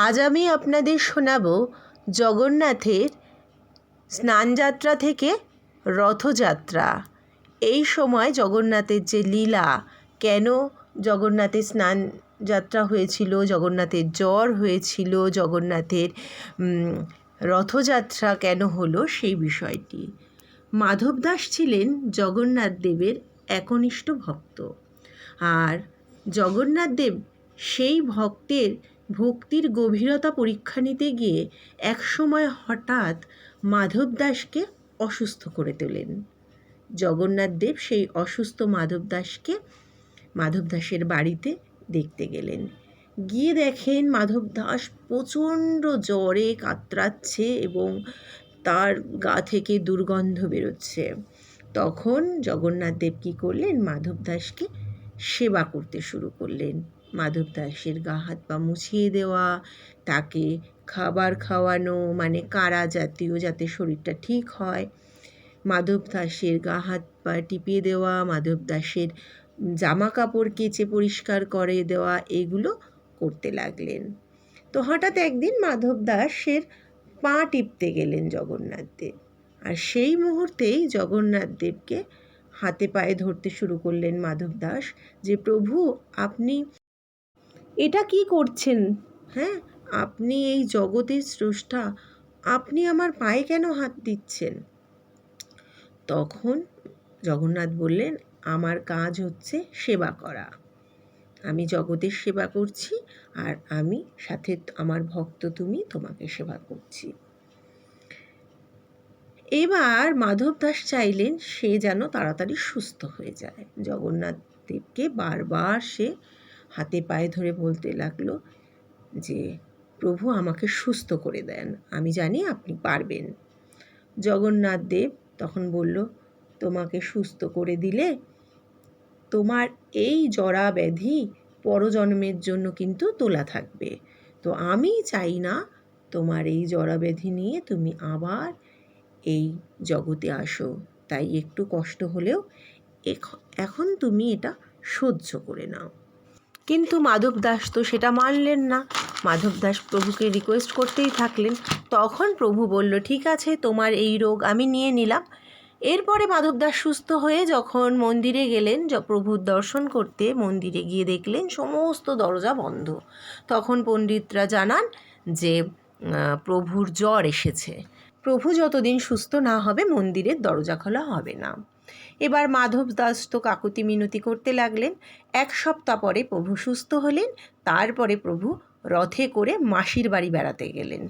আজ আমি আপনাদের শোনাব জগন্নাথের স্নানযাত্রা থেকে রথযাত্রা। এই সময় জগন্নাথের যে লীলা, কেন জগন্নাথের স্নান যাত্রা হয়েছিল, জগন্নাথের জ্বর হয়েছিল, জগন্নাথের রথযাত্রা কেন হলো, সেই বিষয়টি। মাধব দাস ছিলেন জগন্নাথ দেবের একনিষ্ঠ ভক্ত, আর জগন্নাথ দেব সেই ভক্তির গভীরতা পরীক্ষা নিতে গিয়ে একসময় হঠাৎ মাধব দাসকে অসুস্থ করে তোলেন। জগন্নাথ দেব সেই অসুস্থ মাধব দাসের বাড়িতে দেখতে গেলেন। গিয়ে দেখেন মাধব দাস প্রচণ্ড জ্বরে কাতরাচ্ছে এবং তার গা থেকে দুর্গন্ধ বেরোচ্ছে। তখন জগন্নাথ দেব কী করলেন? মাধব দাসকে সেবা করতে শুরু করলেন। মাধব দাসের গা হাত পা মুছিয়ে দেওয়া, তাকে খাবার খাওয়ানো, মানে কাড়া জাতীয়, যাতে শরীরটা ঠিক হয়। মাধব দাসের গা হাত পা টিপিয়ে দেওয়া, মাধব দাসের জামা কাপড় কেচে পরিষ্কার করে দেওয়া, এগুলো করতে লাগলেন। তো হঠাৎ একদিন মাধব দাসের পা টিপতে গেলেন জগন্নাথ দেব, আর সেই মুহূর্তেই জগন্নাথ দেবকে হাতে পায়ে ধরতে শুরু করলেন মাধব দাস, যে প্রভু, আপনি এটা কি করছেন? হ্যাঁ, আপনি এই জগতের স্রষ্টা, আপনি আমার পায়ে কেন হাত দিচ্ছেন? তখন জগন্নাথ বললেন, আমার কাজ হচ্ছে সেবা করা, আমি জগতের সেবা করছি, আর আমি সাথে আমার ভক্ত তুমি, তোমাকে সেবা করছি। এবার মাধব দাস চাইলেন সে যেন তাড়াতাড়ি সুস্থ হয়ে যায়। জগন্নাথ দেবকে বারবার সে হাতে পায়ে ধরে বলতে লাগলো যে প্রভু, আমাকে সুস্থ করে দেন, আমি জানি আপনি পারবেন। জগন্নাথ দেব তখন বলল, তোমাকে সুস্থ করে দিলে তোমার এই জরা ব্যাধি পরজন্মের জন্য কিন্তু তোলা থাকবে। তো আমি চাই না তোমার এই জরা ব্যাধি নিয়ে তুমি আবার এই জগতে আসো, তাই একটু কষ্ট হলেও এখন তুমি এটা সহ্য করে নাও। কিন্তু মাধব দাস তো সেটা মানলেন না। মাধব দাস প্রভুকে রিকোয়েস্ট করতেই থাকলেন। তখন প্রভু বলল, ঠিক আছে, তোমার এই রোগ আমি নিয়ে নিলাম। এরপরে মাধব দাস সুস্থ হয়ে যখন মন্দিরে গেলেন প্রভুর দর্শন করতে, মন্দিরে গিয়ে দেখলেন সমস্ত দরজা বন্ধ। তখন পণ্ডিতরা জানান যে প্রভুর জ্বর এসেছে, প্রভু যতদিন সুস্থ না হবে মন্দিরের দরজা খোলা হবে না। এবার মাধব দাস তো কাকুতি মিনতি করতে লাগলেন। 1 সপ্তাহ পরে প্রভু সুস্থ হলেন। তারপরে প্রভু রথে করে মাসির বাড়ি বেড়াতে গেলেন।